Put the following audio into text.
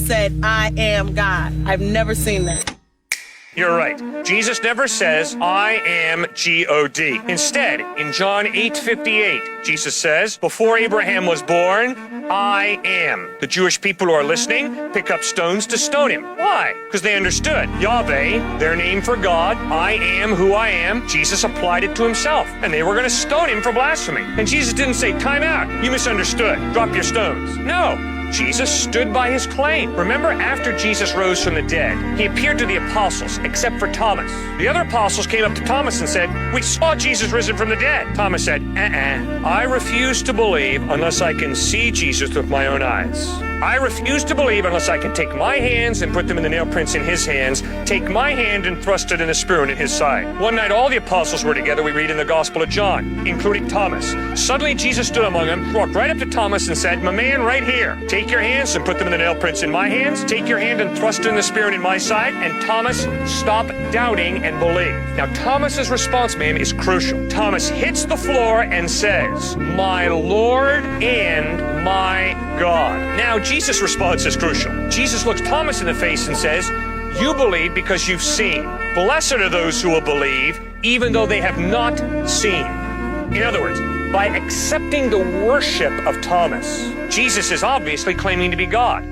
said, I am God. I've never seen that. You're right. Jesus never says, I am G-O-D. Instead, in John 8:58, Jesus says, before Abraham was born, I am. The Jewish people who are listening pick up stones to stone him. Why? Because they understood. Yahweh, their name for God, I am who I am. Jesus applied it to himself, and they were going to stone him for blasphemy. And Jesus didn't say, time out, you misunderstood, drop your stones. No. Jesus stood by his claim. Remember, after Jesus rose from the dead, he appeared to the apostles, except for Thomas. The other apostles came up to Thomas and said, we saw Jesus risen from the dead. Thomas said, I refuse to believe unless I can see Jesus with my own eyes. I refuse to believe unless I can take my hands and put them in the nail prints in his hands, take my hand and thrust it in the spear in his side. One night all the apostles were together, we read in the Gospel of John, including Thomas. Suddenly Jesus stood among them, walked right up to Thomas and said, my man, right here, take your hands and put them in the nail prints in my hands, take your hand and thrust it in the spear in my side, and Thomas, stop doubting and believe. Now Thomas's response, ma'am, is crucial. Thomas hits the floor and says, my Lord and my God. Now Jesus' response is crucial. Jesus looks Thomas in the face and says, you believe because you've seen. Blessed are those who will believe, even though they have not seen. In other words, by accepting the worship of Thomas, Jesus is obviously claiming to be God.